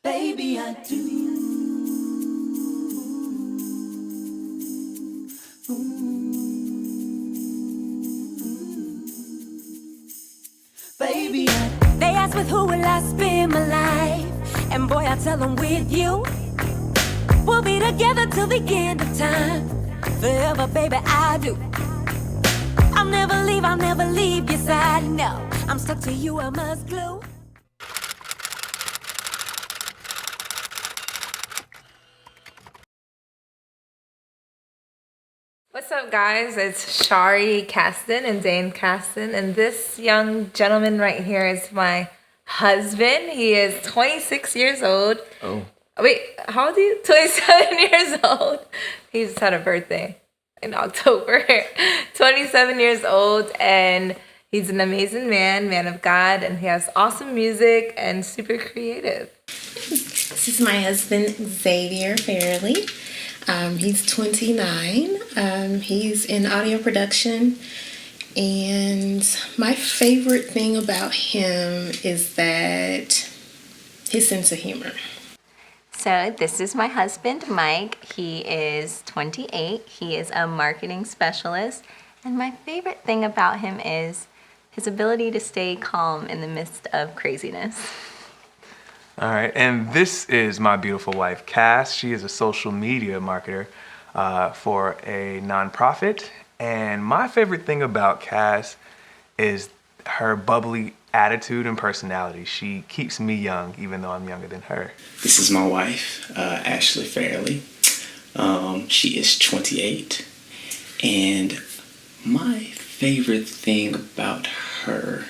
Baby, I do. Baby, they ask with who will I spend my life, and boy, I tell them with you. We'll be together till the end of time. Forever, baby, I do. I'll never leave your side, no. I'm stuck to you, I must glue. What's up, guys? It's Shari Caston and Dane Caston, and this young gentleman right here is my husband. He is 26 years old. Oh. Wait, how old are you? 27 years old. He just had a birthday in October. 27 years old, and he's an amazing man of God, and he has awesome music and super creative. This is my husband, Xavier Fairley. He's 29. He's in audio production. And my favorite thing about him is that his sense of humor. So this is my husband, Mike. He is 28. He is a marketing specialist. And my favorite thing about him is his ability to stay calm in the midst of craziness. All right, and this is my beautiful wife, Cass. She is a social media marketer for a nonprofit. And my favorite thing about Cass is her bubbly attitude and personality. She keeps me young, even though I'm younger than her. This is my wife, Ashley Fairley. She is 28. And my favorite thing about her,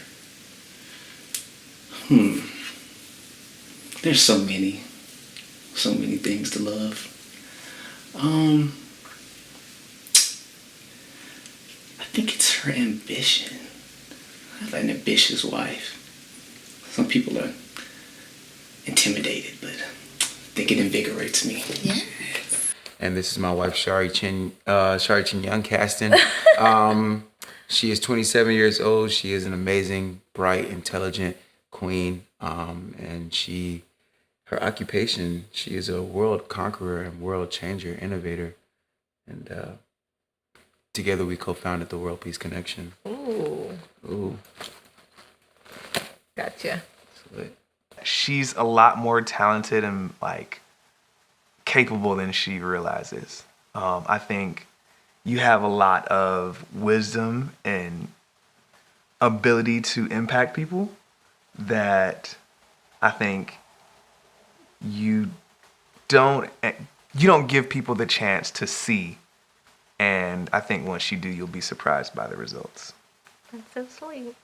there's so many things to love. I think it's her ambition. I have an ambitious wife. Some people are intimidated, but I think it invigorates me. Yeah. And this is my wife, Shari Chin Young Caston. She is 27 years old. She is an amazing, bright, intelligent queen. And her occupation, she is a world conqueror and world changer, innovator. And together we co-founded the World Peace Connection. Ooh. Gotcha. She's a lot more talented and capable than she realizes. I think you have a lot of wisdom and ability to impact people that I think you don't give people the chance to see. And I think once you do, you'll be surprised by the results. That's so sweet.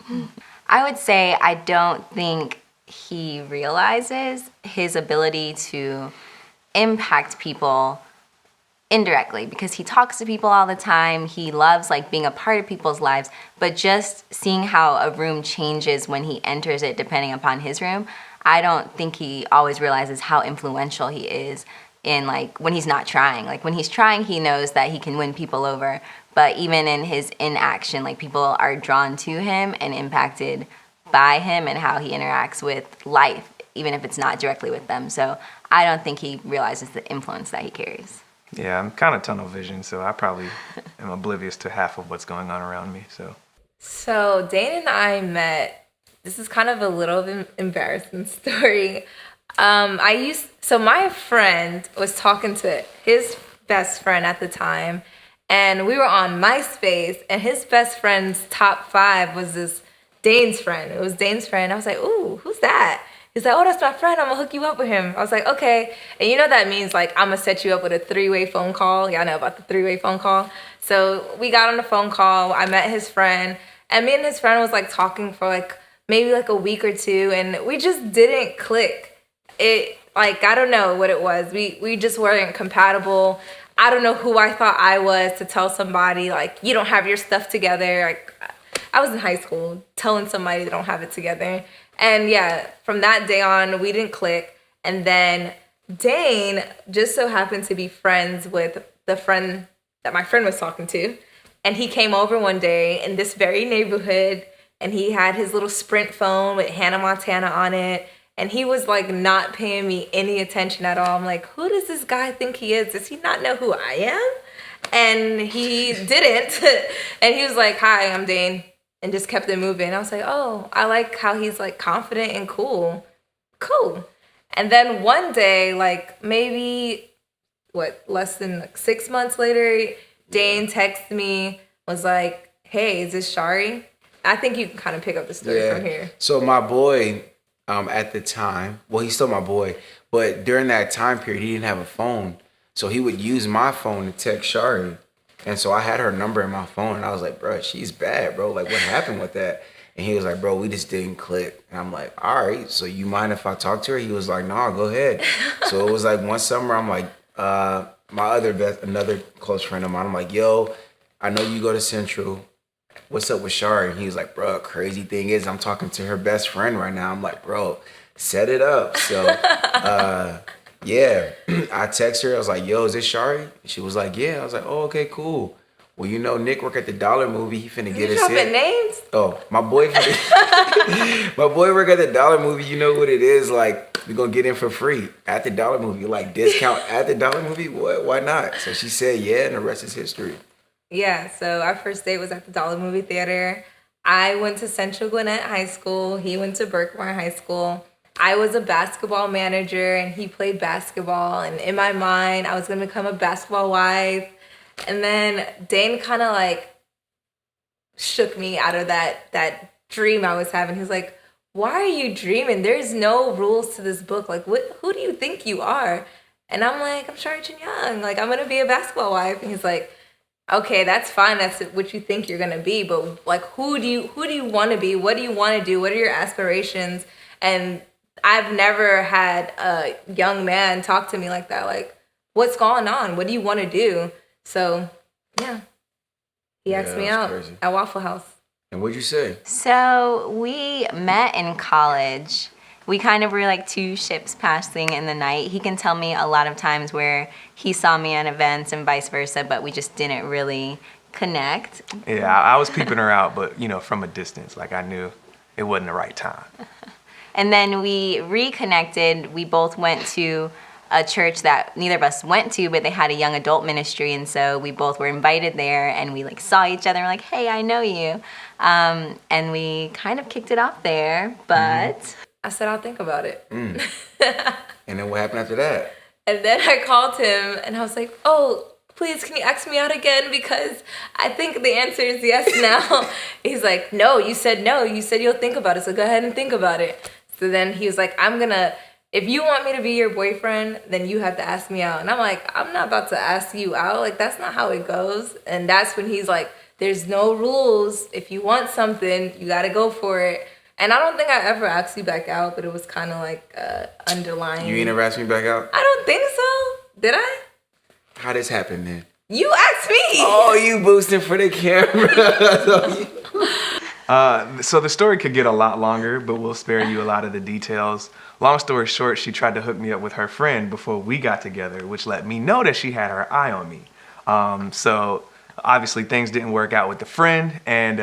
I would say I don't think he realizes his ability to impact people indirectly, because he talks to people all the time. He loves being a part of people's lives, but just seeing how a room changes when he enters it depending upon his room, I don't think he always realizes how influential he is in when he's not trying. When he's trying, he knows that he can win people over, but even in his inaction, people are drawn to him and impacted by him and how he interacts with life, even if it's not directly with them. So I don't think he realizes the influence that he carries. Yeah, I'm kind of tunnel vision, so I probably am oblivious to half of what's going on around me. So Dane and I met. This is kind of a little embarrassing story. My friend was talking to his best friend at the time, and we were on MySpace, and his best friend's top 5 was this Dane's friend. It was Dane's friend. I was like, ooh, who's that? He's like, oh, that's my friend. I'm going to hook you up with him. I was like, okay. And you know that means I'm going to set you up with a 3-way phone call. Y'all know about the 3-way phone call. So we got on the phone call. I met his friend. And me and his friend was talking for maybe a week or two. And we just didn't click. It I don't know what it was. We just weren't compatible. I don't know who I thought I was to tell somebody you don't have your stuff together. I was in high school telling somebody they don't have it together. And yeah, from that day on, we didn't click. And then Dane just so happened to be friends with the friend that my friend was talking to. And he came over one day in this very neighborhood, and he had his little Sprint phone with Hannah Montana on it. And he was like not paying me any attention at all. I'm like, who does this guy think he is? Does he not know who I am? And he didn't. And he was like, hi, I'm Dane. And just kept it moving. I was like, oh, I like how he's like confident and cool. Cool. And then one day, like maybe, less than like 6 months later, Dane texted me, was like, hey, is this Shari? I think you can kind of pick up the story from here. So my boy, at the time, well, he's still my boy, but during that time period, he didn't have a phone. So he would use my phone to text Shari. And so I had her number in my phone, and I was like, bro, she's bad, bro. Like, what happened with that? And he was like, bro, we just didn't click. And I'm like, all right, so you mind if I talk to her? He was like, no, go ahead. So it was like one summer, I'm like, another close friend of mine, I'm like, yo, I know you go to Central. What's up with Shari? And he was like, bro, crazy thing is I'm talking to her best friend right now. I'm like, bro, set it up. So, yeah, I text her. I was like, yo, is this Shari? She was like, yeah. I was like, oh, okay, cool. Well, you know, Nick work at the Dollar Movie. He finna get us dropping in. names? Oh, my boy work at the Dollar Movie. You know what it is? Like, we're gonna get in for free at the Dollar Movie. Like, discount at the Dollar Movie? What? Why not? So she said, yeah, and the rest is history. Yeah, so our first date was at the Dollar Movie Theater. I went to Central Gwinnett High School. He went to Berkmar High School. I was a basketball manager, and he played basketball. And in my mind, I was going to become a basketball wife. And then Dane kind of like shook me out of that dream I was having. He was like, why are you dreaming? There's no rules to this book. Like, who do you think you are? And I'm like, I'm Shari Young. Like, I'm going to be a basketball wife. And he's like, okay, that's fine. That's what you think you're gonna be. But like, who do you want to be? What do you want to do? What are your aspirations? And I've never had a young man talk to me like that. Like, what's going on? What do you want to do? So, yeah, he asked me out at Waffle House. And what'd you say? So we met in college. We kind of were like two ships passing in the night. He can tell me a lot of times where he saw me at events and vice versa, but we just didn't really connect. Yeah, I was peeping her out, but, you know, from a distance. Like, I knew it wasn't the right time. And then we reconnected. We both went to a church that neither of us went to, but they had a young adult ministry, and so we both were invited there, and we like saw each other and we're like, hey, I know you. And we kind of kicked it off there, but... I said, I'll think about it. And then what happened after that? And then I called him and I was like, oh, please, can you ask me out again? Because I think the answer is yes now. He's like, no, you said no. You said you'll think about it. So go ahead and think about it. So then he was like, if you want me to be your boyfriend, then you have to ask me out. And I'm like, I'm not about to ask you out. Like, that's not how it goes. And that's when he's like, there's no rules. If you want something, you got to go for it. And I don't think I ever asked you back out, but it was kind of like underlying. You ain't never asked me back out? I don't think so. Did I? How this happened then? You asked me. Oh, you boosting for the camera. So the story could get a lot longer, but we'll spare you a lot of the details. Long story short, she tried to hook me up with her friend before we got together, which let me know that she had her eye on me. So obviously things didn't work out with the friend, and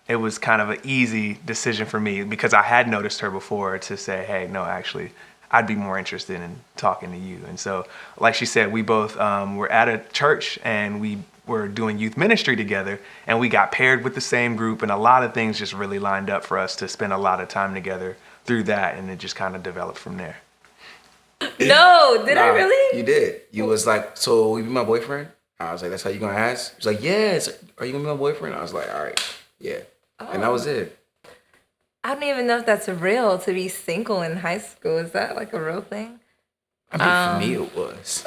it was kind of an easy decision for me because I had noticed her before to say, hey, no, actually, I'd be more interested in talking to you. And so, like she said, we both were at a church and we were doing youth ministry together, and we got paired with the same group, and a lot of things just really lined up for us to spend a lot of time together through that, and it just kind of developed from there. No, did I really? You did. You was like, so will you be my boyfriend? I was like, that's how you gonna ask? He was like, yes. Are you gonna be my boyfriend? I was like, all right, yeah. Oh. And that was it. I don't even know if that's real, to be single in high school. Is that like a real thing? I mean, for me it was.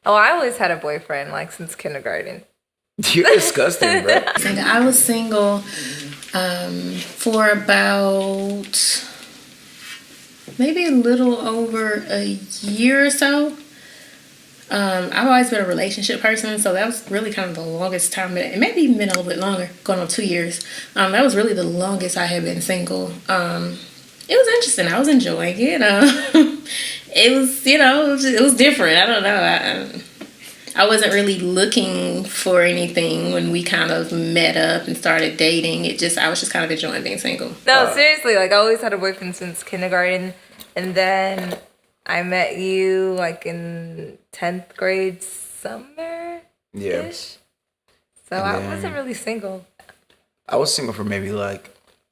Oh, I always had a boyfriend, like, since kindergarten. You're disgusting, bro. I was single for about maybe a little over a year or so. I've always been a relationship person, so that was really kind of the longest time. It maybe even been a little bit longer, going on 2 years. That was really the longest I had been single. It was interesting. I was enjoying it. It was, it was different. I don't know. I wasn't really looking for anything when we kind of met up and started dating. I was just kind of enjoying being single. No, seriously, like I always had a boyfriend since kindergarten, and then I met you like in 10th grade summer-ish. Yeah. So I wasn't really single. I was single for maybe like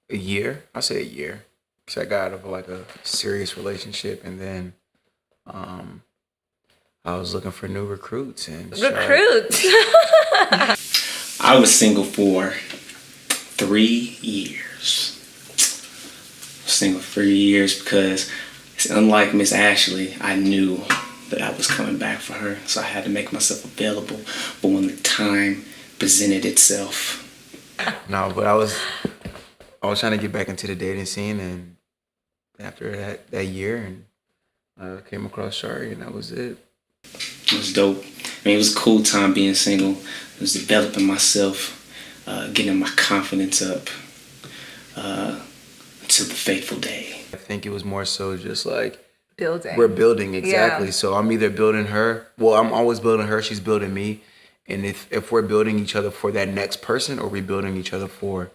a year. I'll say a year. Because I got out of like a serious relationship, and then I was looking for new recruits. Recruits? I was single for 3 years. Single for 3 years because, unlike Miss Ashley, I knew that I was coming back for her, so I had to make myself available. But when the time presented itself, No, but I was trying to get back into the dating scene, and after that year, and I came across Shari, and that was it. it was dope. I mean, it was a cool time being single. It was developing myself, getting my confidence up until the fateful day. I think it was more so just like Building. we're building, exactly. Yeah. So I'm either building her. Well, I'm always building her. She's building me. And if we're building each other for that next person, or we building each other for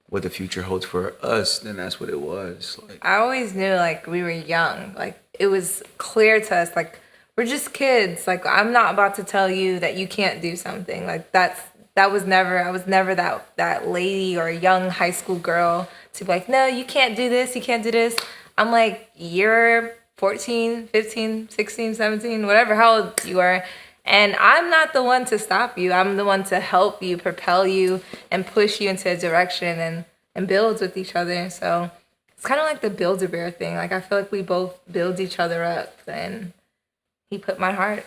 what the future holds for us, then that's what it was. Like, I always knew like we were young. Like it was clear to us like we're just kids. Like I'm not about to tell you that you can't do something. Like I was never that lady or young high school girl to be like, no, you can't do this, you can't do this. I'm like, you're 14, 15, 16, 17, whatever, how old you are. And I'm not the one to stop you. I'm the one to help you, propel you, and push you into a direction and build with each other. So it's kind of like the Build-A-Bear thing. Like I feel like we both build each other up. And he put my heart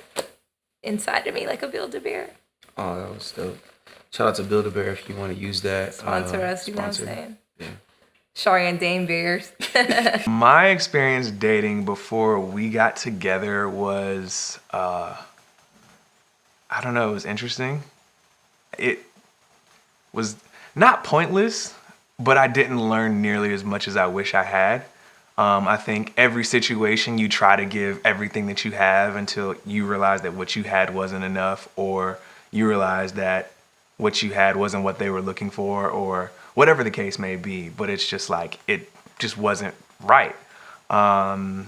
inside of me like a Build-A-Bear. oh, that was dope. Shout out to Build-A-Bear if you want to use that. Sponsor us, you know what I'm sponsor. saying? Yeah. Shari and Dane Bears. My experience dating before we got together was, I don't know, it was interesting. It was not pointless, but I didn't learn nearly as much as I wish I had. I think every situation you try to give everything that you have until you realize that what you had wasn't enough, or you realize that what you had wasn't what they were looking for, or whatever the case may be. But it's just like, it just wasn't right. I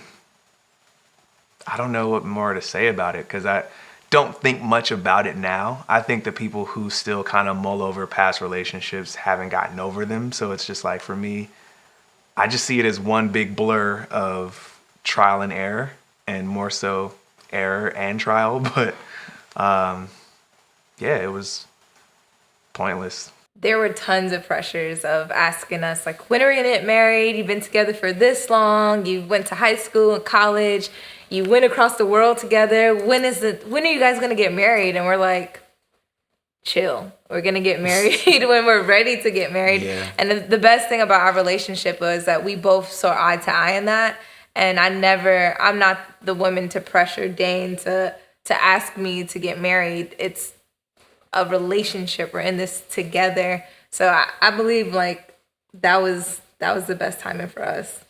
don't know what more to say about it, because I don't think much about it now. I think the people who still kind of mull over past relationships haven't gotten over them. So it's just like, for me, I just see it as one big blur of trial and error, and more so error and trial. But yeah, it was pointless. There were tons of pressures of asking us, like, when are we gonna get married? You've been together for this long. You went to high school and college. You went across the world together. When are you guys gonna get married? And we're like, chill. We're gonna get married when we're ready to get married. Yeah. And the best thing about our relationship was that we both saw eye to eye in that. And I'm not the woman to pressure Dane to ask me to get married. It's a relationship. We're in this together. So I believe like that was the best timing for us.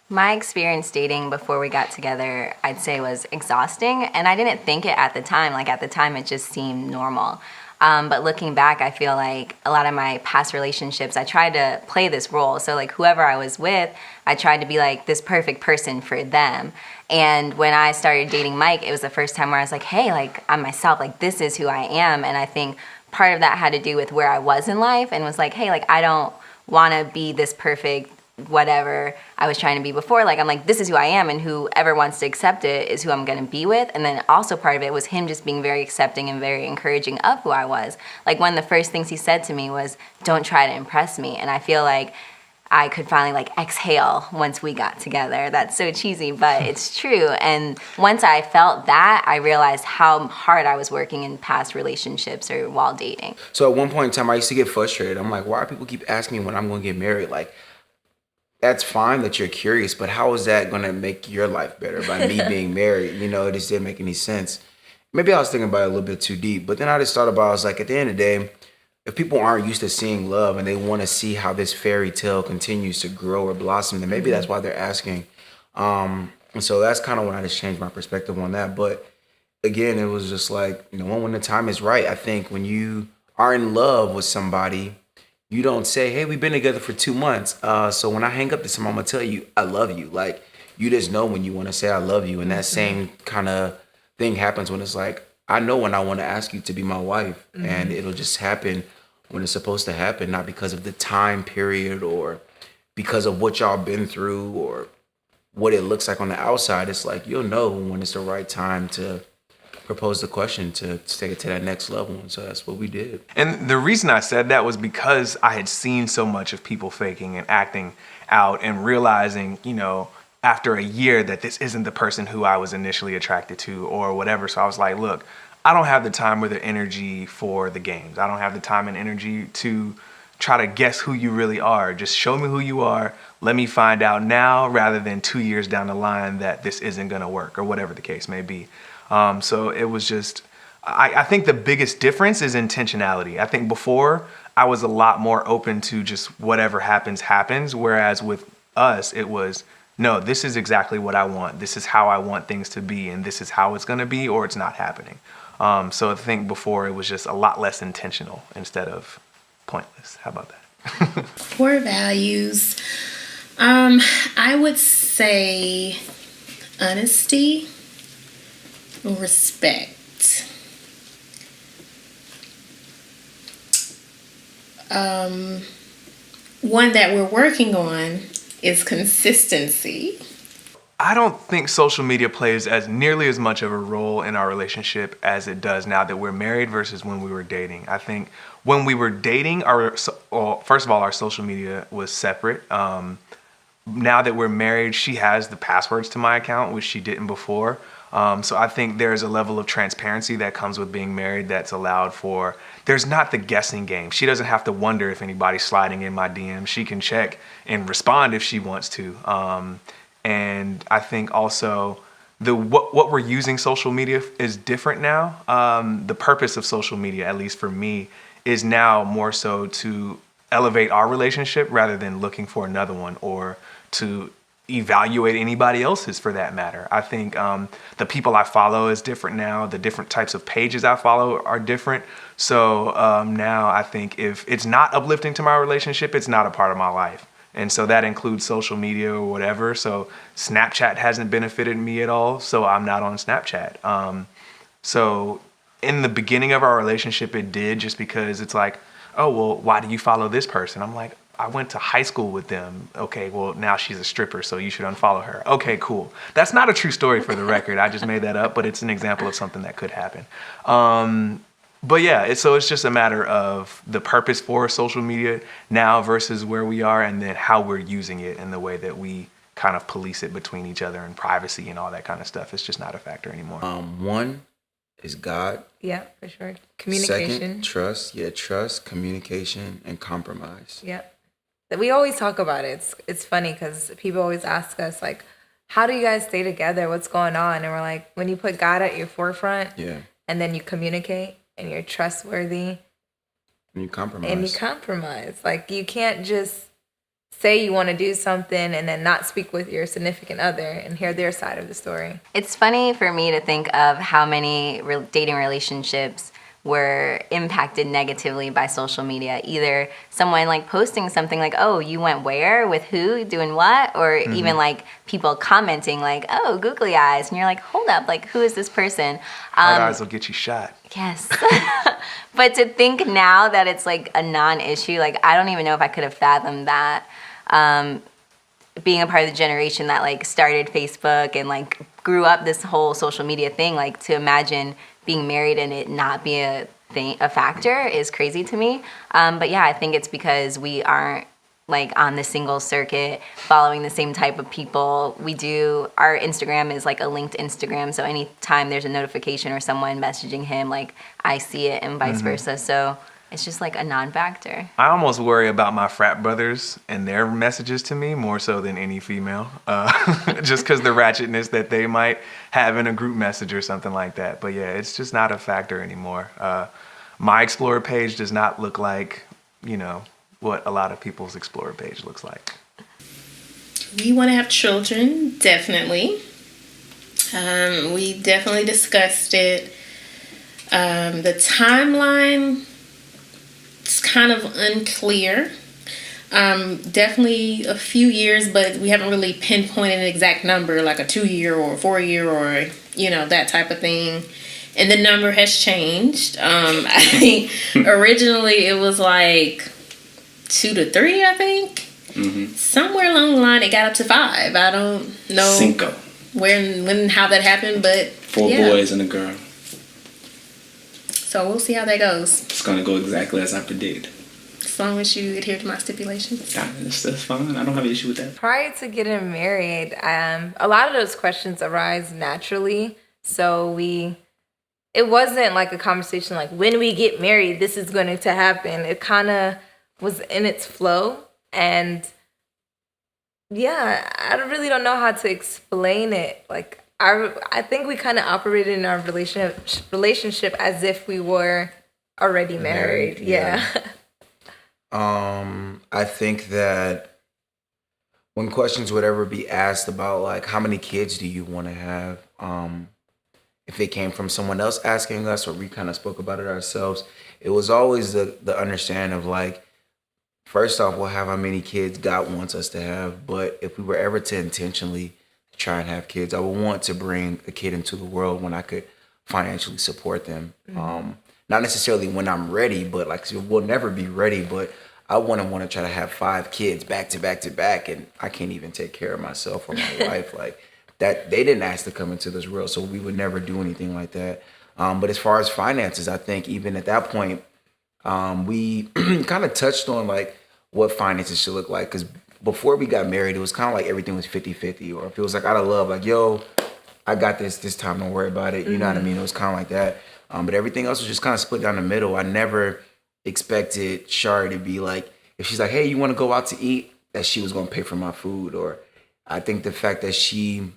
My experience dating before we got together, I'd say, was exhausting. And I didn't think it at the time. Like, at the time, it just seemed normal. But looking back, I feel like a lot of my past relationships, I tried to play this role. So, like, whoever I was with, I tried to be, like, this perfect person for them. And when I started dating Mike, it was the first time where I was like, hey, like, I'm myself. Like, this is who I am. And I think part of that had to do with where I was in life, and was like, hey, like, I don't want to be this perfect whatever I was trying to be before. Like, I'm like, this is who I am, and whoever wants to accept it is who I'm going to be with. And then also part of it was him just being very accepting and very encouraging of who I was. Like, one of the first things he said to me was, don't try to impress me. And I feel like I could finally like exhale once we got together. That's so cheesy, but it's true. And once I felt that, I realized how hard I was working in past relationships or while dating. So at one point in time, I used to get frustrated. I'm like, why do people keep asking me when I'm going to get married? Like, that's fine that you're curious, but how is that going to make your life better by me being married? You know, it just didn't make any sense. Maybe I was thinking about it a little bit too deep, but then I just thought about, I was like, at the end of the day, if people aren't used to seeing love and they want to see how this fairy tale continues to grow or blossom, then maybe that's why they're asking. And so that's kind of when I just changed my perspective on that. But again, it was just like, when the time is right. I think when you are in love with somebody, you don't say, hey, we've been together for 2 months. So when I hang up this time, I'm going to tell you, I love you. Like, you just know when you want to say I love you. And that same kind of thing happens when it's like, I know when I want to ask you to be my wife. And it'll just happen when it's supposed to happen, not because of the time period or because of what y'all been through or what it looks like on the outside. It's like, you'll know when it's the right time to propose the question to take it to that next level. And so that's what we did. And the reason I said that was because I had seen so much of people faking and acting out and realizing, after a year that this isn't the person who I was initially attracted to or whatever. So I was like, look, I don't have the time or the energy for the games. I don't have the time and energy to try to guess who you really are. Just show me who you are. Let me find out now rather than 2 years down the line that this isn't going to work or whatever the case may be. So it was just, I think the biggest difference is intentionality. I think before I was a lot more open to just whatever happens. Whereas with us, it was, no, this is exactly what I want. This is how I want things to be. And this is how it's going to be or it's not happening. So I think before it was just a lot less intentional instead of pointless. How about that? Core values. I would say honesty, respect. One that we're working on is consistency. I don't think social media plays as nearly as much of a role in our relationship as it does now that we're married versus when we were dating. I think when we were dating, first of all, our social media was separate. Now that we're married, she has the passwords to my account, which she didn't before. So I think there's a level of transparency that comes with being married that's allowed for. There's not the guessing game. She doesn't have to wonder if anybody's sliding in my DM. She can check and respond if she wants to. And I think also what we're using social media is different now. The purpose of social media, at least for me, is now more so to elevate our relationship rather than looking for another one or to evaluate anybody else's for that matter. I think the people I follow is different now. The different types of pages I follow are different. So now I think if it's not uplifting to my relationship, it's not a part of my life. And so that includes social media or whatever. So Snapchat hasn't benefited me at all. So I'm not on Snapchat. So in the beginning of our relationship, it did, just because it's like, oh, well, why do you follow this person? I'm like, I went to high school with them. Okay, well, now she's a stripper, so you should unfollow her. Okay, cool. That's not a true story for the record. I just made that up, but it's an example of something that could happen. But yeah, so it's just a matter of the purpose for social media now versus where we are, and then how we're using it and the way that we kind of police it between each other and privacy and all that kind of stuff. It's just not a factor anymore. One is God. Yeah, for sure. Communication. Second, trust. Yeah, trust, communication, and compromise. Yeah. We always talk about it. It's funny because people always ask us, like, how do you guys stay together? What's going on? And we're like, when you put God at your forefront, and then you communicate and you're trustworthy. And you compromise. Like, you can't just say you want to do something and then not speak with your significant other and hear their side of the story. It's funny for me to think of how many dating relationships were impacted negatively by social media. Either someone like posting something like, oh, you went where, with who, doing what? Or even like people commenting like, oh, googly eyes. And you're like, hold up, like, who is this person? Hard eyes will get you shot. Yes. But to think now that it's like a non-issue, like, I don't even know if I could have fathomed that. Being a part of the generation that like started Facebook and like grew up this whole social media thing, like, to imagine being married and it not be a factor is crazy to me. But yeah, I think it's because we aren't like on the single circuit following the same type of people. Our Instagram is like a linked Instagram, so anytime there's a notification or someone messaging him, like, I see it, and vice versa. So it's just like a non-factor. I almost worry about my frat brothers and their messages to me more so than any female, just because the ratchetness that they might have in a group message or something like that. But yeah, it's just not a factor anymore. My Explorer page does not look like, what a lot of people's Explorer page looks like. We want to have children, definitely. We definitely discussed it. The timeline is kind of unclear. Definitely a few years, but we haven't really pinpointed an exact number, like a 2-year or a 4-year or, that type of thing. And the number has changed. I think originally it was like 2 to 3, I think. Mm-hmm. Somewhere along the line, it got up to 5. I don't know Cinco. when, how that happened, but 4 boys and a girl. So we'll see how that goes. It's gonna go exactly as I predict. As long as you adhere to my stipulations. That's fine. I don't have an issue with that. Prior to getting married, a lot of those questions arise naturally. So it wasn't like a conversation like, when we get married, this is going to happen. It kind of was in its flow. And yeah, I really don't know how to explain it. Like, I think we kind of operated in our relationship as if we were already married. Yeah. I think that when questions would ever be asked about like how many kids do you want to have, if it came from someone else asking us or we kind of spoke about it ourselves, it was always the understanding of like, first off, we'll have how many kids God wants us to have, but if we were ever to intentionally try and have kids, I would want to bring a kid into the world when I could financially support them. Not necessarily when I'm ready, but like, so we'll never be ready, but I want to try to have 5 kids back to back to back, and I can't even take care of myself or my wife. Like that, they didn't ask to come into this world, so we would never do anything like that. But as far as finances, I think even at that point, we kind of touched on like what finances should look like, because before we got married, it was kind of like everything was 50-50, or if it was like out of love, like, yo, I got this time, don't worry about it. You know what I mean? It was kind of like that. But everything else was just kind of split down the middle. I never expected Shari to be like, if she's like, hey, you want to go out to eat, that she was going to pay for my food. Or I think the fact that she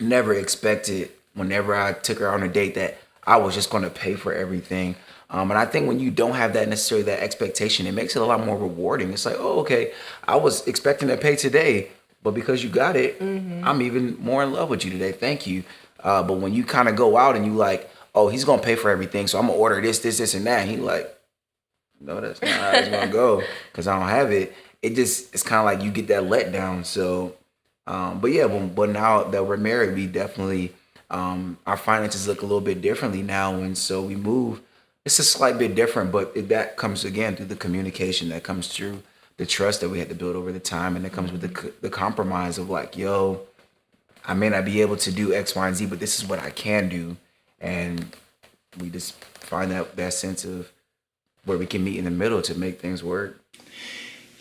never expected whenever I took her on a date that I was just going to pay for everything. And I think when you don't have that necessarily that expectation, it makes it a lot more rewarding. It's like, oh, okay, I was expecting to pay today, but because you got it, I'm even more in love with you today. Thank you. But when you kind of go out and you like, oh, he's going to pay for everything, so I'm going to order this, and that. And he like, no, that's not how it's going to go because I don't have it. It's kind of like you get that letdown. So, but yeah, but now that we're married, we definitely, our finances look a little bit differently now. And so we move. It's a slight bit different, but that comes again through the communication, that comes through the trust that we had to build over the time. And that comes with the compromise of like, yo, I may not be able to do X, Y, and Z, but this is what I can do. And we just find that sense of where we can meet in the middle to make things work.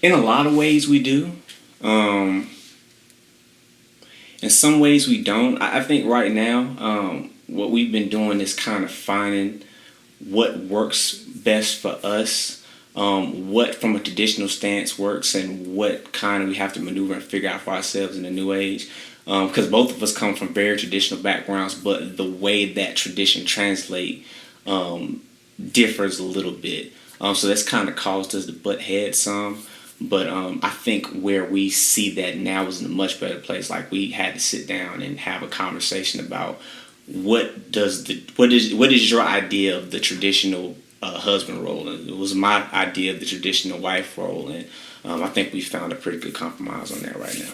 In a lot of ways we do. In some ways we don't. I think right now, what we've been doing is kind of finding what works best for us, what from a traditional stance works, and what kind of we have to maneuver and figure out for ourselves in the new age. Because both of us come from very traditional backgrounds, but the way that tradition translate differs a little bit. So that's kind of caused us to butt heads some. But I think where we see that now is in a much better place. Like we had to sit down and have a conversation about what is your idea of the traditional husband role, and it was my idea of the traditional wife role, and I think we found a pretty good compromise on that right now.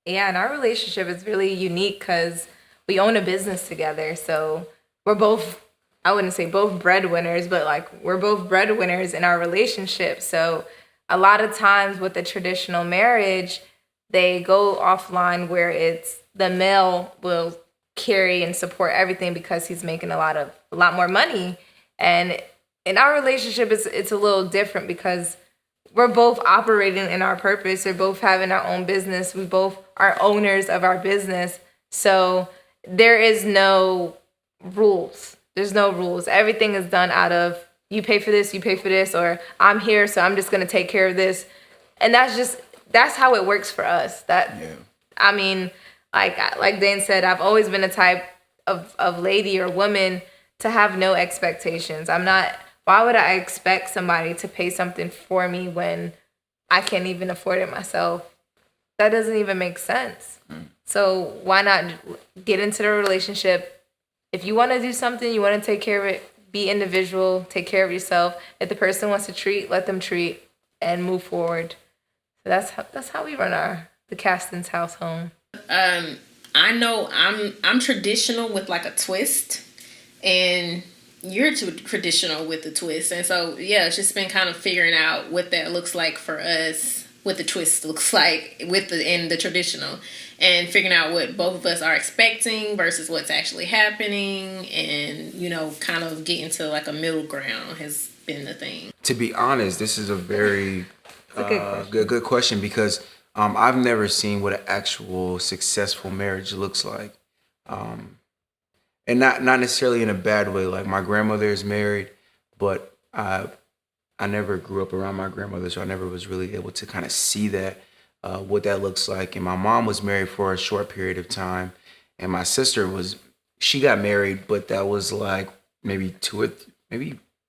Yeah, and our relationship is really unique because we own a business together. So we're both, I wouldn't say both breadwinners, but like we're both breadwinners in our relationship. So a lot of times with the traditional marriage, they go offline where it's the male will carry and support everything because he's making a lot more money. And in our relationship, it's a little different because we're both operating in our purpose. We're both having our own business. We both are owners of our business. So there is no rules. There's no rules. Everything is done out of you pay for this, or I'm here, so I'm just going to take care of this. And that's how it works for us. I mean, like Dan said, I've always been a type of lady or woman to have no expectations. Why would I expect somebody to pay something for me when I can't even afford it myself? that doesn't even make sense. So why not get into the relationship? If you want to do something, you want to take care of it, be individual, take care of yourself. If the person wants to treat, let them treat and move forward. So that's how we run the Caston's house home. I know I'm traditional with like a twist, and you're traditional with the twist, and so yeah, it's just been kind of figuring out what that looks like for us, what the twist looks like with the traditional, and figuring out what both of us are expecting versus what's actually happening, and kind of getting to like a middle ground has been the thing. To be honest, this is a very Good question. good question because I've never seen what an actual successful marriage looks like. And not necessarily in a bad way. Like my grandmother is married, but I never grew up around my grandmother, so I never was really able to kind of see that, what that looks like. And my mom was married for a short period of time, and my sister she got married, but that was like maybe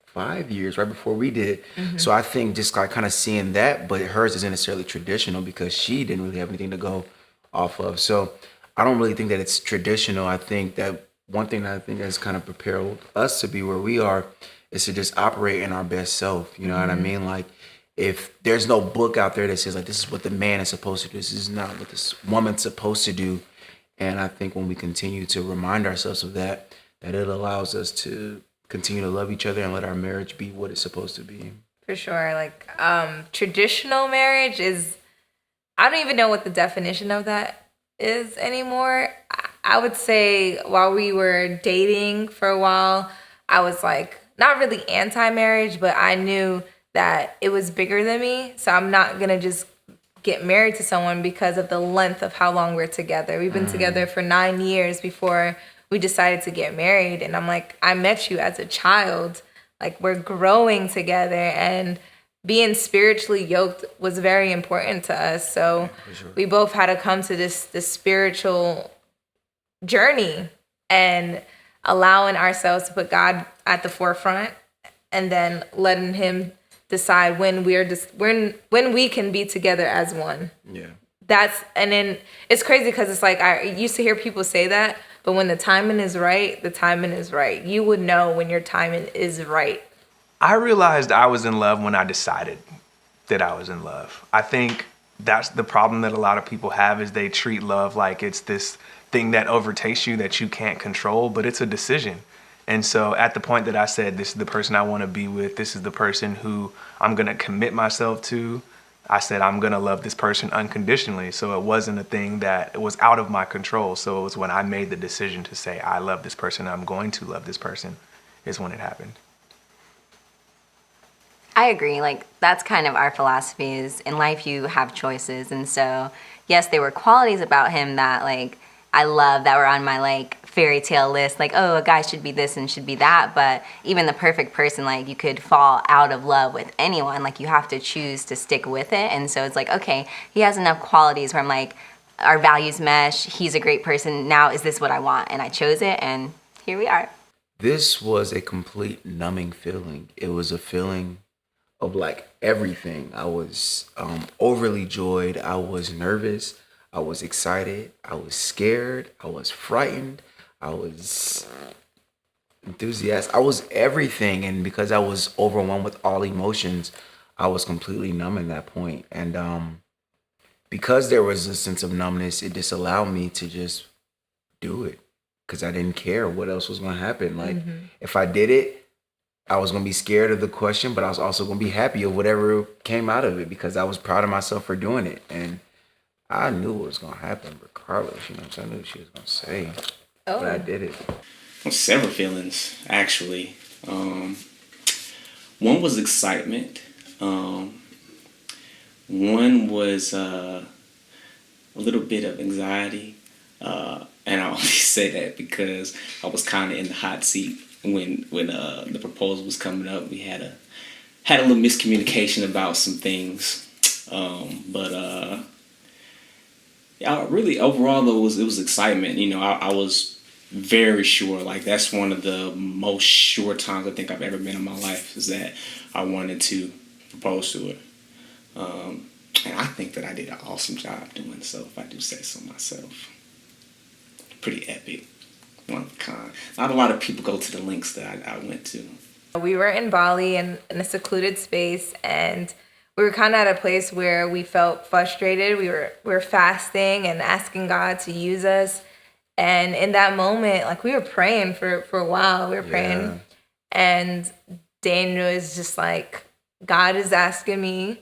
5 years right before we did. So I think just like kind of seeing that, but hers isn't necessarily traditional because she didn't really have anything to go off of. So I don't really think that it's traditional. I think that one thing that I think has kind of prepared us to be where we are is to just operate in our best self. You know what I mean? Like if there's no book out there that says like this is what the man is supposed to do, this is not what this woman's supposed to do. And I think when we continue to remind ourselves of that it allows us to continue to love each other and let our marriage be what it's supposed to be. For sure. Like traditional marriage is, I don't even know what the definition of that is anymore. I would say while we were dating for a while, I was like not really anti-marriage, but I knew that it was bigger than me. So I'm not going to just get married to someone because of the length of how long we're together. We've been together for 9 years before we decided to get married. And I'm like, I met you as a child. Like we're growing together, and being spiritually yoked was very important to us. So we both had to come to this spiritual journey and allowing ourselves to put God at the forefront, and then letting him decide when we can be together as one. Yeah. And then it's crazy because it's like I used to hear people say that, but when the timing is right, the timing is right. You would know when your timing is right. I realized I was in love when I decided that I was in love. I think that's the problem that a lot of people have, is they treat love like it's this thing that overtakes you that you can't control, but it's a decision. And so at the point that I said, this is the person I want to be with, this is the person who I'm going to commit myself to, I said, I'm going to love this person unconditionally. So it wasn't a thing that it was out of my control. So it was when I made the decision to say, I love this person, I'm going to love this person, is when it happened. I agree. Like that's kind of our philosophy is in life you have choices. And so, yes, there were qualities about him that like I love that were on my like fairy tale list, like, oh, a guy should be this and should be that. But even the perfect person, like you could fall out of love with anyone. Like you have to choose to stick with it. And so it's like, okay, he has enough qualities where I'm like, our values mesh. He's a great person. Now, is this what I want? And I chose it, and here we are. This was a complete numbing feeling. It was a feeling of like everything. I was overly joyed. I was nervous. I was excited. I was scared. I was frightened. I was enthusiastic. I was everything. And because I was overwhelmed with all emotions, I was completely numb at that point. And because there was a sense of numbness, it just allowed me to just do it. Because I didn't care what else was going to happen. Like if I did it, I was going to be scared of the question, but I was also going to be happy of whatever came out of it because I was proud of myself for doing it. And I knew what was going to happen regardless. You know what I'm saying? I knew what she was going to say. Oh. But I did it. Well, several feelings, actually. One was excitement. One was a little bit of anxiety. And I only say that because I was kind of in the hot seat when the proposal was coming up. We had a little miscommunication about some things. Yeah, really overall though it was excitement. You know, I was very sure. Like that's one of the most sure times I think I've ever been in my life is that I wanted to propose to her. And I think that I did an awesome job doing so, if I do say so myself. Pretty epic. One of a kind. Not a lot of people go to the lengths that I went to. We were in Bali in a secluded space, and we were kind of at a place where we felt frustrated. We were fasting and asking God to use us. And in that moment, like, we were praying for a while. We were praying. Yeah. And Daniel is just like, God is asking me,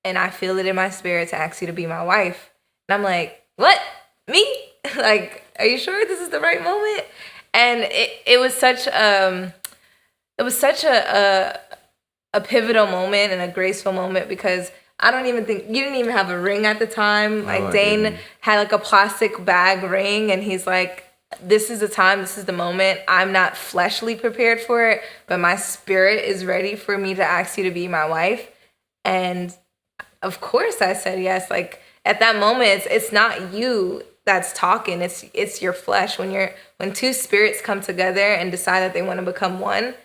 and I feel it in my spirit to ask you to be my wife. And I'm like, what? Me? Like, are you sure this is the right moment? And it was such a pivotal moment and a graceful moment, because I don't even think, you didn't even have a ring at the time. Like, I Dane didn't. had like a plastic bag ring, and he's like, this is the time, this is the moment. I'm not fleshly prepared for it, but my spirit is ready for me to ask you to be my wife. And of course I said yes. Like, at that moment, it's not you that's talking, it's your flesh. When two spirits come together and decide that they want to become one,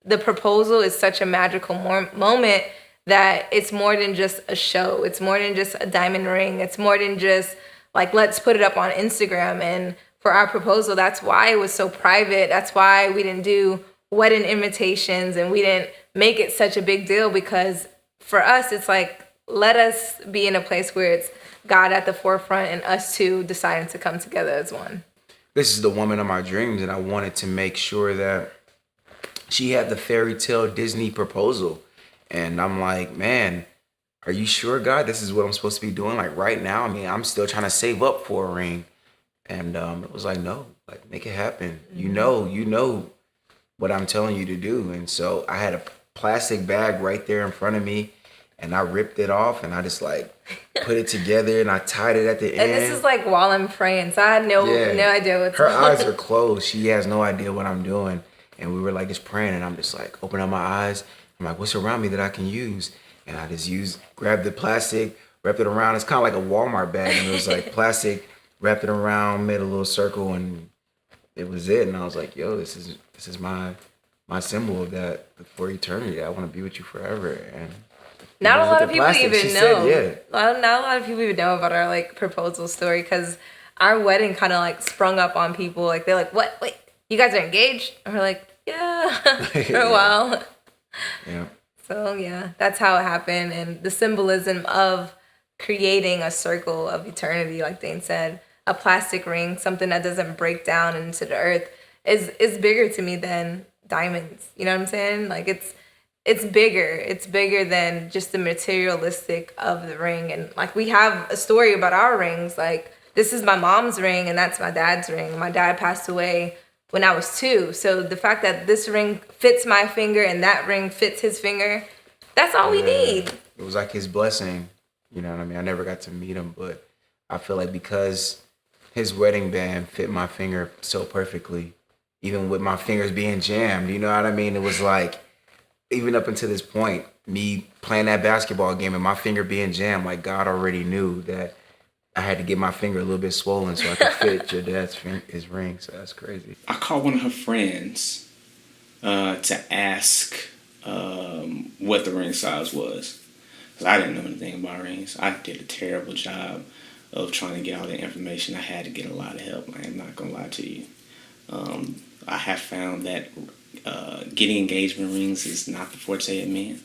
the proposal is such a magical moment that it's more than just a show. It's more than just a diamond ring. It's more than just like, let's put it up on Instagram. And for our proposal, that's why it was so private. That's why we didn't do wedding invitations and we didn't make it such a big deal, because for us, it's like, let us be in a place where it's God at the forefront and us two deciding to come together as one. This is the woman of my dreams, and I wanted to make sure that she had the fairy tale Disney proposal. And I'm like, man, are you sure, God, this is what I'm supposed to be doing, like, right now? I mean, I'm still trying to save up for a ring. And it was like, no, like, make it happen. You know what I'm telling you to do. And so I had a plastic bag right there in front of me, and I ripped it off, and I just like put it together, and I tied it at the end. And this is like while I'm praying, so I had no idea what's Her going on. eyes are closed. She has no idea what I'm doing. And we were like just praying, and I'm just like, open up my eyes. I'm like, what's around me that I can use? And I just grabbed the plastic, wrapped it around. It's kind of like a Walmart bag, and it was like plastic, wrapped it around, made a little circle, and it was it. And I was like, yo, this is my symbol of that for eternity. I want to be with you forever. And not a lot of people plastic. even She know. said, Not a lot of people even know about our like proposal story, because our wedding kind of like sprung up on people. Like, they're like, what? Wait, you guys are engaged? And we're like, yeah, for a while. Yeah. So yeah, that's how it happened. And the symbolism of creating a circle of eternity, like Dane said, a plastic ring, something that doesn't break down into the earth, is bigger to me than diamonds. You know what I'm saying? Like, it's bigger. It's bigger than just the materialistic of the ring. And like, we have a story about our rings. Like, this is my mom's ring and that's my dad's ring. My dad passed away when I was 2. So the fact that this ring fits my finger and that ring fits his finger, that's all we need. It was like his blessing. You know what I mean? I never got to meet him, but I feel like because his wedding band fit my finger so perfectly, even with my fingers being jammed, you know what I mean? It was like, even up until this point, me playing that basketball game and my finger being jammed, like, God already knew that I had to get my finger a little bit swollen so I could fit your dad's his ring. So that's crazy. I called one of her friends to ask what the ring size was, because I didn't know anything about rings. I did a terrible job of trying to get all the information. I had to get a lot of help. I am not going to lie to you. I have found that getting engagement rings is not the forte of men.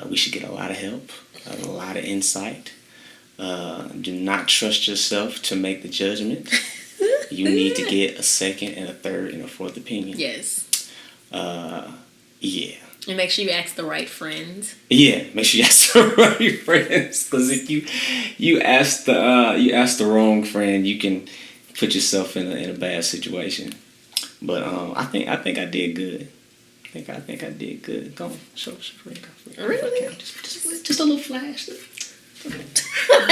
We should get a lot of help, a lot of insight. Do not trust yourself to make the judgment. You need to get a second and a third and a fourth opinion. Yes. Yeah. And make sure you ask the right friends. Yeah, make sure you ask the right friends, because if you ask the wrong friend, you can put yourself in a bad situation. But I think I did good. I think I did good. Go on, show ring. Really? Just a little flash.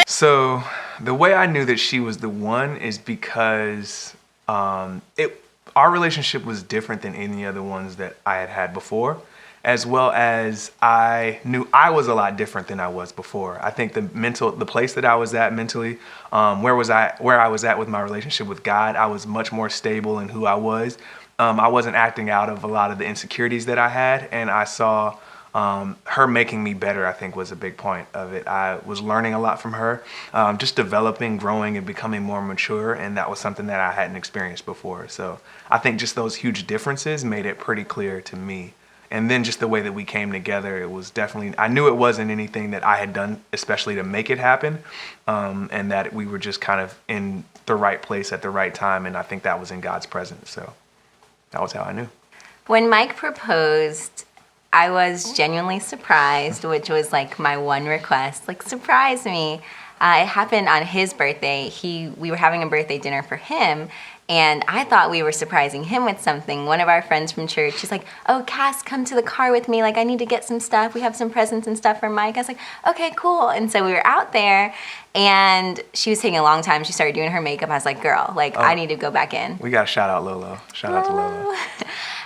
So the way I knew that she was the one is because our relationship was different than any other ones that I had before, as well as I knew I was a lot different than I was before. I think the place that I was at mentally, where I was at with my relationship with God, I was much more stable in who I was. I wasn't acting out of a lot of the insecurities that I had, and I saw her making me better, I think, was a big point of it. I was learning a lot from her, just developing, growing, and becoming more mature, and that was something that I hadn't experienced before. So I think just those huge differences made it pretty clear to me. And then just the way that we came together, it was definitely, I knew it wasn't anything that I had done especially to make it happen, and that we were just kind of in the right place at the right time, and I think that was in God's presence. So that was how I knew. When Mike proposed, I was genuinely surprised, which was like my one request, like surprise me. It happened on his birthday. We were having a birthday dinner for him, and I thought we were surprising him with something. One of our friends from church, she's like, "Oh, Cass, come to the car with me. Like, I need to get some stuff. We have some presents and stuff for Mike." I was like, "Okay, cool." And so we were out there, and she was taking a long time. She started doing her makeup. I was like, "Girl, like, I need to go back in." We got to shout out Lolo. Shout out to Lolo.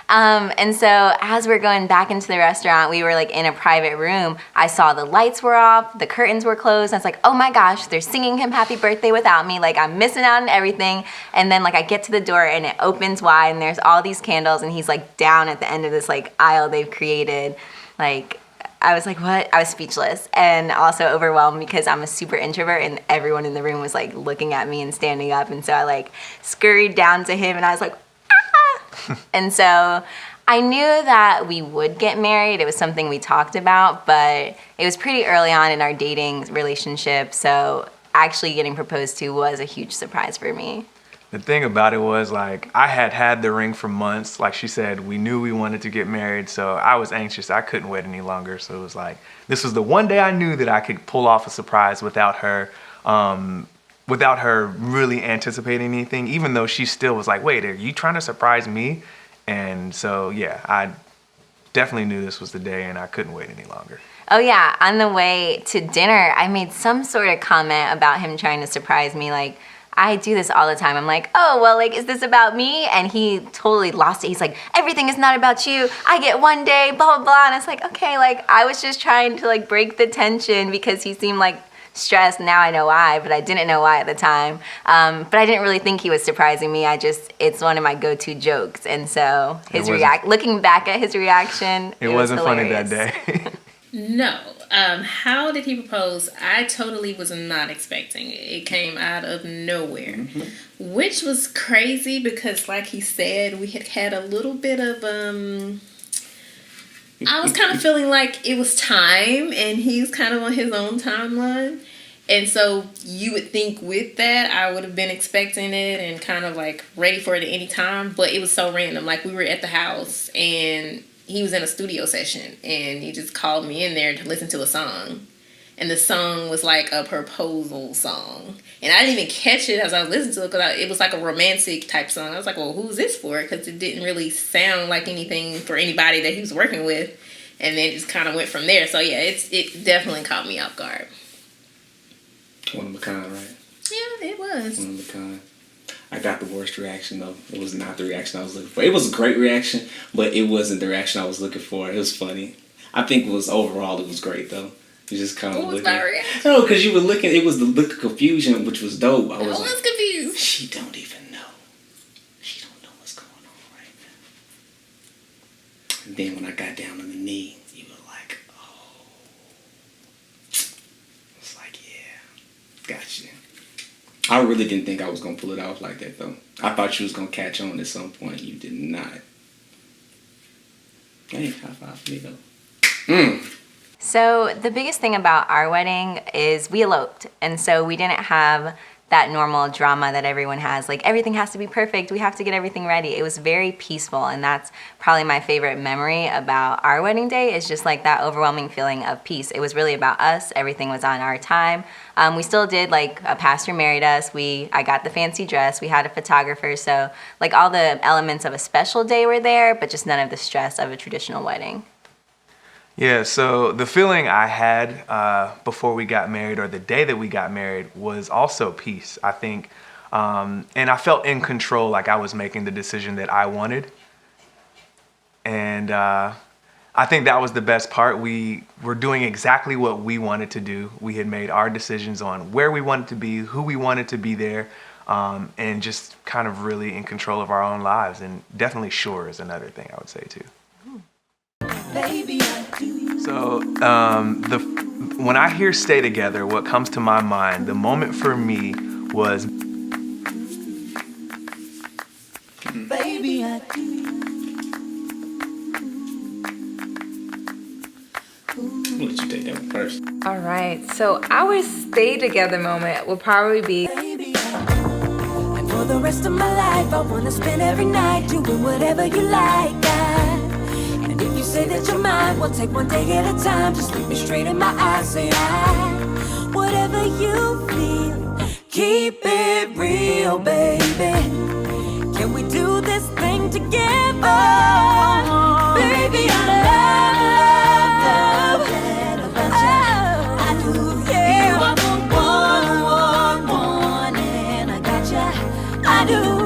And so as we're going back into the restaurant, we were like in a private room. I saw the lights were off, the curtains were closed. I was like, oh my gosh, they're singing him happy birthday without me. Like, I'm missing out on everything. And then like I get to the door and it opens wide and there's all these candles and he's like down at the end of this like aisle they've created. Like, I was like, what? I was speechless and also overwhelmed because I'm a super introvert and everyone in the room was like looking at me and standing up. And so I like scurried down to him and I was like, and so I knew that we would get married. It was something we talked about, but it was pretty early on in our dating relationship. So actually getting proposed to was a huge surprise for me. The thing about it was, like, I had the ring for months. Like she said, we knew we wanted to get married, so I was anxious. I couldn't wait any longer. So it was like, this was the one day I knew that I could pull off a surprise without her really anticipating anything, even though she still was like, wait, are you trying to surprise me? And so, yeah, I definitely knew this was the day and I couldn't wait any longer. Oh yeah, on the way to dinner, I made some sort of comment about him trying to surprise me. Like, I do this all the time. I'm like, oh, well, like, is this about me? And he totally lost it. He's like, everything is not about you. I get one day, blah, blah, blah. And I was like, okay, like, I was just trying to, like, break the tension because he seemed like stressed. Now I know why, but I didn't know why at the time. But I didn't really think he was surprising me. It's one of my go-to jokes. And so looking back at his reaction, it wasn't hilarious. funny that day. No. How did he propose? I totally was not expecting it. It came out of nowhere, which was crazy because, like he said, we had a little bit of I was kind of feeling like it was time, and he's kind of on his own timeline. And so you would think with that, I would have been expecting it and kind of like ready for it at any time. But it was so random. Like, we were at the house and he was in a studio session and he just called me in there to listen to a song. And the song was like a proposal song. And I didn't even catch it as I was listening to it because it was like a romantic type song. I was like, well, who's this for? Because it didn't really sound like anything for anybody that he was working with. And then it just kind of went from there. So yeah, it definitely caught me off guard. One of a kind, right? Yeah, it was. One of a kind. I got the worst reaction, though. It was not the reaction I was looking for. It was a great reaction, but it wasn't the reaction I was looking for. It was funny. I think it was great, though. You just kind of What was looking. my reaction? No, because you were looking. It was the look of confusion, which was dope. I was like, confused. she don't even know. She don't know what's going on right now. And then when I got down on the knee, you were like, oh. It's like, yeah, gotcha. I really didn't think I was going to pull it off like that, though. I thought you was going to catch on at some point. You did not. Hey, high five for me, though. So the biggest thing about our wedding is we eloped. And so we didn't have that normal drama that everyone has. Like, everything has to be perfect. We have to get everything ready. It was very peaceful. And that's probably my favorite memory about our wedding day, is just like that overwhelming feeling of peace. It was really about us. Everything was on our time. We still did, like, a pastor married us. I got the fancy dress. We had a photographer. So like all the elements of a special day were there, but just none of the stress of a traditional wedding. Yeah, so the feeling I had before we got married, or the day that we got married, was also peace, I think. And I felt in control, like I was making the decision that I wanted. And I think that was the best part. We were doing exactly what we wanted to do. We had made our decisions on where we wanted to be, who we wanted to be there, and just kind of really in control of our own lives. And definitely sure is another thing I would say too. Baby, I do So when I hear "Stay Together," what comes to my mind, the moment for me was, Baby, I I'll let you take that one first. All right. So our stay together moment would probably be And for the rest of my life, I wanna spend every night doing whatever you like. And if you say that you're mine, we'll take one day at a time. Just look me straight in my eyes, say whatever you feel, keep it real, baby. Can we do this thing together? Baby, I love I do, yeah. You are one, and I got ya. I do.